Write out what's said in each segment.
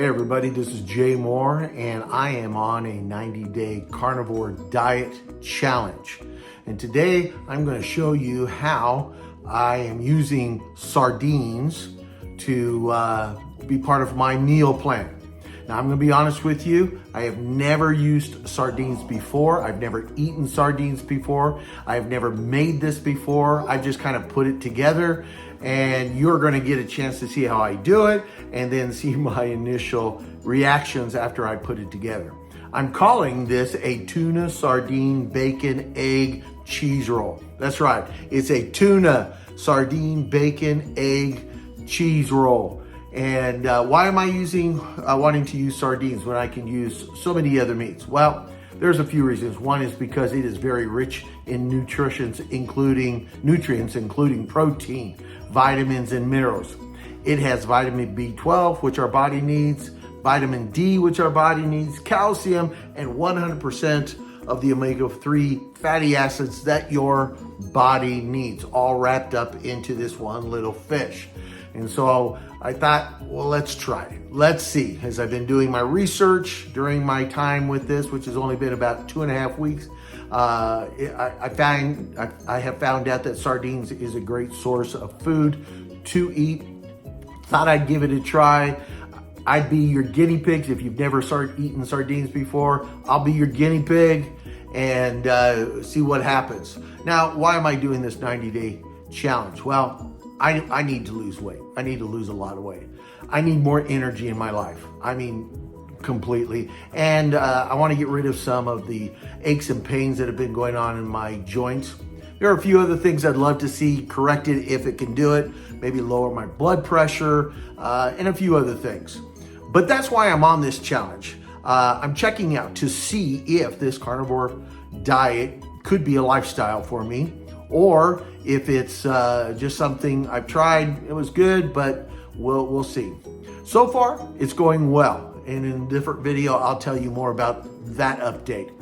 Hey everybody, this is Jay Moore and I am on a 90-day carnivore diet challenge. And today I'm going to show you how I am using sardines to be part of my meal plan. Now I'm going to be honest with you, I have never used sardines before. I've never eaten sardines before. I've never made this before. I've just kind of put it together, and you're going to get a chance to see how I do it and then see my initial reactions after I put it together. I'm calling this a tuna, sardine, bacon, egg, cheese roll. That's right. It's a tuna, sardine, bacon, egg, cheese roll. And why am I wanting to use sardines when I can use so many other meats? Well, there's a few reasons. One is because it is very rich in nutrients, including protein, vitamins, and minerals. It has vitamin B12, which our body needs, vitamin D, which our body needs, calcium, and 100% of the omega-3 fatty acids that your body needs, all wrapped up into this one little fish. And so I thought, well, let's try it. Let's see. As I've been doing my research during my time with this, which has only been about 2.5 weeks, I have found out that sardines is a great source of food to eat. Thought I'd give it a try. I'd be your guinea pigs. If you've never eaten sardines before, I'll be your guinea pig and see what happens. Now, why am I doing this 90-day challenge? Well, I need to lose weight. I need to lose a lot of weight. I need more energy in my life. I mean, completely. And I want to get rid of some of the aches and pains that have been going on in my joints. There are a few other things I'd love to see corrected if it can do it. Maybe lower my blood pressure and a few other things. But that's why I'm on this challenge. I'm checking out to see if this carnivore diet could be a lifestyle for me, or if it's just something I've tried, it was good, but we'll see. So far, it's going well. And in a different video, I'll tell you more about that update.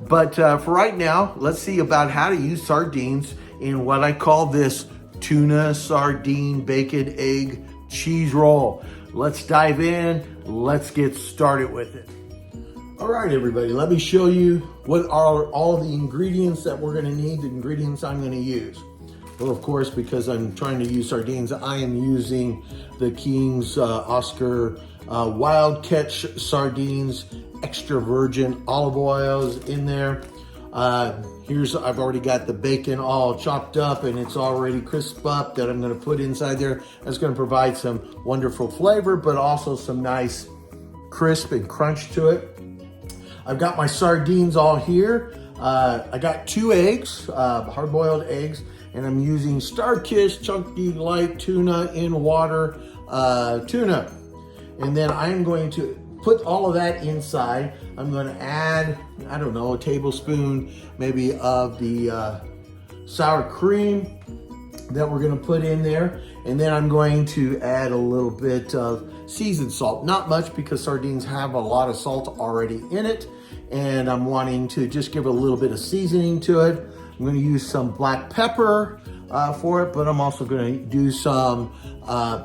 But for right now, let's see about how to use sardines in what I call this tuna, sardine, bacon, egg, cheese roll. Let's dive in. Let's get started with it. All right, everybody, let me show you what are all the ingredients that we're gonna need, the ingredients I'm gonna use. Well, of course, because I'm trying to use sardines, I am using the King's Oscar Wild Catch sardines, extra virgin olive oils in there. I've already got the bacon all chopped up and it's already crisped up that I'm gonna put inside there. That's gonna provide some wonderful flavor, but also some nice crisp and crunch to it. I've got my sardines all here. I got 2 eggs, hard-boiled eggs, and I'm using Star-Kissed chunky light tuna in water tuna. And then I'm going to put all of that inside. I'm going to add, I don't know, a tablespoon maybe of the sour cream that we're going to put in there. And then I'm going to add a little bit of seasoned salt. Not much, because sardines have a lot of salt already in it. And I'm wanting to just give a little bit of seasoning to it. I'm going to use some black pepper for it, but I'm also going to do some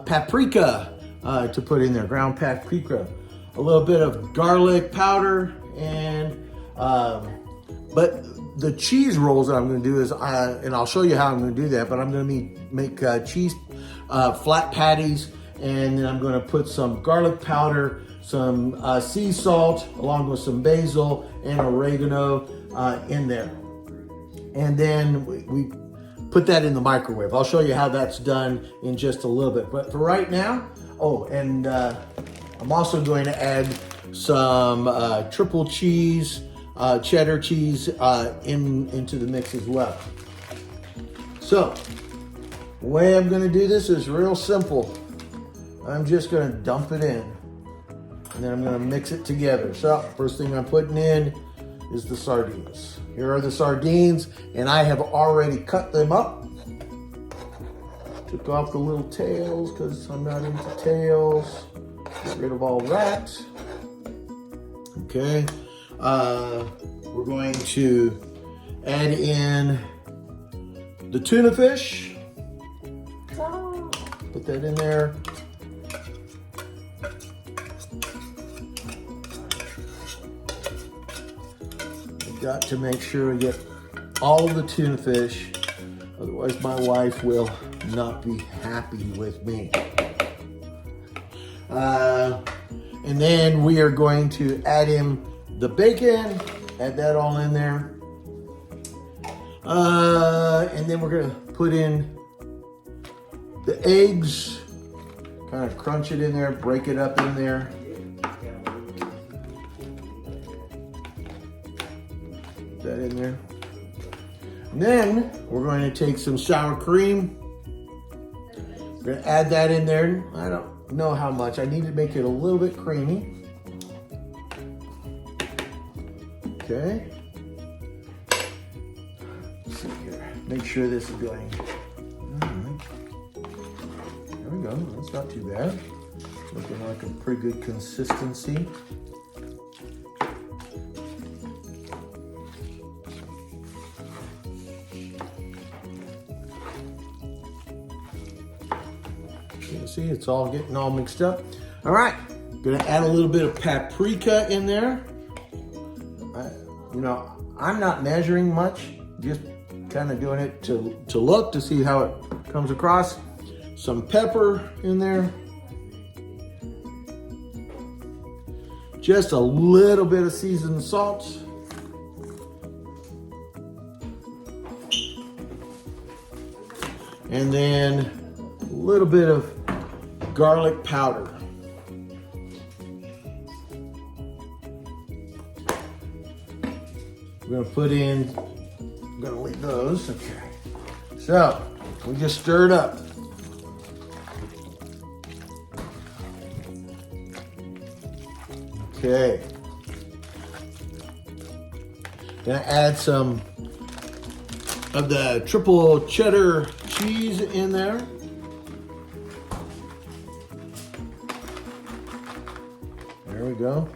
paprika to put in there, ground paprika. A little bit of garlic powder, and but the cheese rolls that I'm going to do is, and I'll show you how I'm going to do that, but I'm going to make cheese flat patties, and then I'm going to put some garlic powder, some sea salt, along with some basil and oregano in there. And then we put that in the microwave. I'll show you how that's done in just a little bit. But for right now, and I'm also going to add some triple cheese, cheddar cheese into the mix as well. So the way I'm going to do this is real simple. I'm just going to dump it in, and then I'm going to mix it together. So first thing I'm putting in is the sardines. Here are the sardines, and I have already cut them up. Took off the little tails because I'm not into tails. Get rid of all that. Okay. We're going to add in the tuna fish. Put that in there. got to make sure I get all the tuna fish, otherwise my wife will not be happy with me. And then we are going to add in the bacon, add that all in there. And then we're gonna put in the eggs, kind of crunch it in there, break it up in there. Put that in there. And then we're going to take some sour cream. We're gonna add that in there. I don't know how much. I need to make it a little bit creamy. Okay. Let's see here. Make sure this is going. All right. There we go. That's not too bad. Looking like a pretty good consistency. You see, it's all getting all mixed up. All right, gonna add a little bit of paprika in there. You know, I'm not measuring much, just kind of doing it to look, to see how it comes across. Some pepper in there. Just a little bit of seasoned salt. And then a little bit of garlic powder. We're gonna put in, I'm gonna leave those, okay. So, we just stir it up. Okay. Gonna add some of the triple cheddar cheese in there. There we go.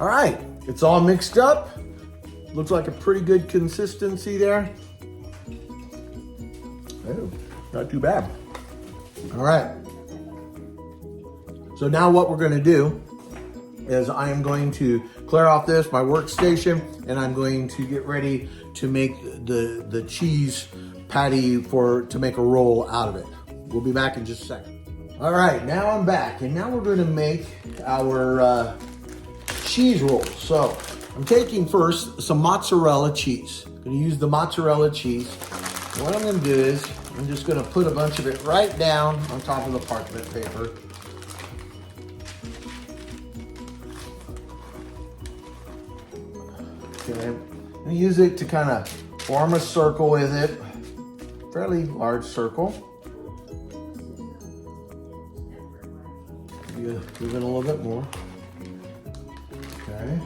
All right, it's all mixed up. Looks like a pretty good consistency there. Oh, not too bad. All right. So now what we're gonna do is I am going to clear off this, my workstation, and I'm going to get ready to make the cheese patty to make a roll out of it. We'll be back in just a second. All right, now I'm back, and now we're gonna make our cheese rolls. So I'm taking first some mozzarella cheese. I'm gonna use the mozzarella cheese. And what I'm gonna do is I'm just gonna put a bunch of it right down on top of the parchment paper. Okay, I'm gonna use it to kind of form a circle with it. Fairly large circle. Give it a little bit more. Okay.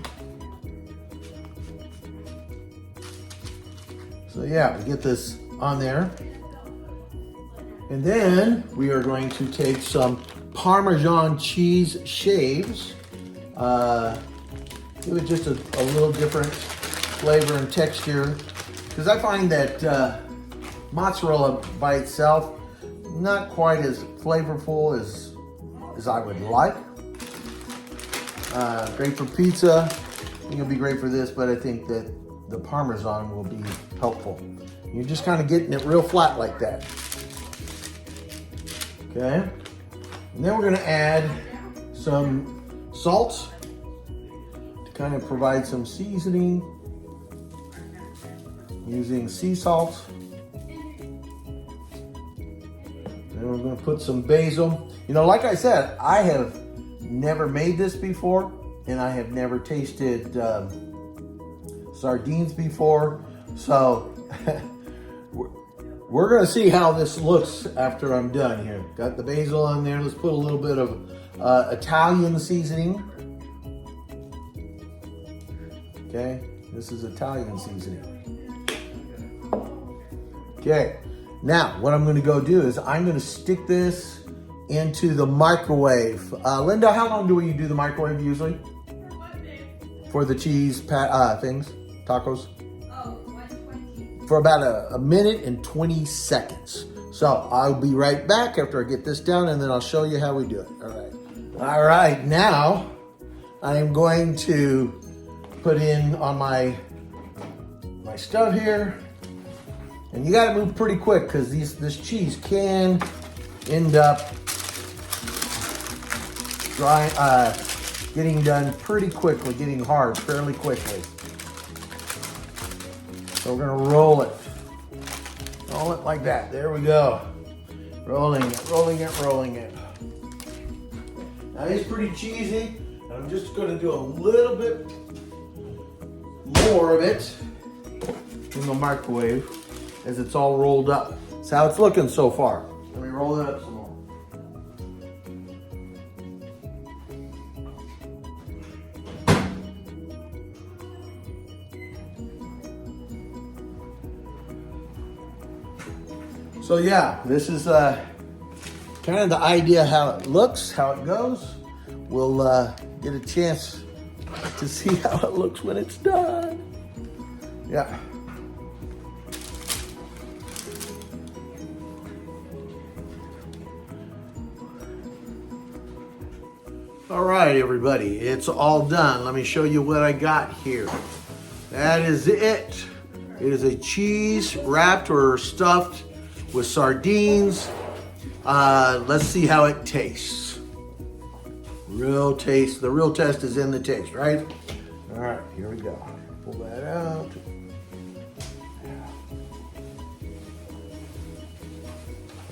So yeah, we get this on there. And then we are going to take some Parmesan cheese shaves. Give it just a little different flavor and texture. Because I find that mozzarella by itself, not quite as flavorful as I would like. Great for pizza. I think it'll be great for this, but I think that the Parmesan will be helpful. You're just kind of getting it real flat like that. Okay. And then we're gonna add some salt to kind of provide some seasoning using sea salt. Then we're gonna put some basil. You know, like I said, I have never made this before, and I have never tasted sardines before, so we're gonna see how this looks after I'm done here. Got the basil on there. Let's put a little bit of Italian seasoning. Okay, this is Italian seasoning. Okay, now what I'm gonna go do is I'm gonna stick this into the microwave. Linda, how long do you do the microwave usually? For the cheese things, tacos? Oh, 120. For about a minute and 20 seconds. So I'll be right back after I get this down, and then I'll show you how we do it. All right. All right, now I am going to put in on my stove here. And you gotta move pretty quick because this cheese can end up getting done pretty quickly, getting hard fairly quickly. So we're gonna roll it. Roll it like that. There we go. Rolling it, rolling it, rolling it. Now it's pretty cheesy. I'm just gonna do a little bit more of it in the microwave as it's all rolled up. That's how it's looking so far. Let me roll it up some more. So yeah, this is kind of the idea how it looks, how it goes. We'll get a chance to see how it looks when it's done. Yeah. All right, everybody, it's all done. Let me show you what I got here. That is it. It is a cheese wrapped or stuffed with sardines. Let's see how it tastes. Real taste. The real test is in the taste, right? All right, here we go. Pull that out.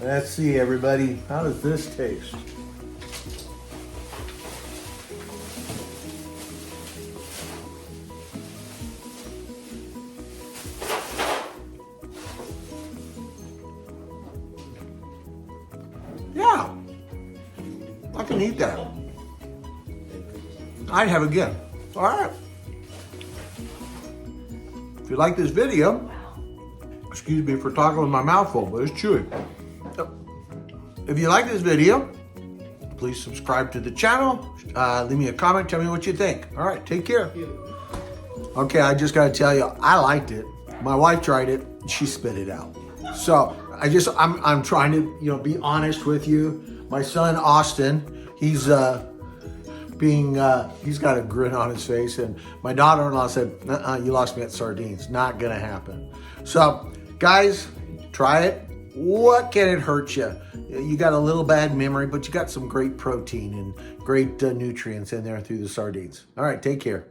Let's see, everybody. How does this taste? Yeah, I can eat that. I'd have again. All right. If you like this video, excuse me for talking with my mouth full, but it's chewy. If you like this video, please subscribe to the channel. Leave me a comment. Tell me what you think. All right, take care. Okay, I just got to tell you, I liked it. My wife tried it. She spit it out. So I'm trying to be honest with you. My son Austin, he's got a grin on his face, and my daughter-in-law said, you lost me at sardines. Not gonna happen. So guys, try it. What can it hurt you? You got a little bad memory, but you got some great protein and great nutrients in there through the sardines. All right, take care.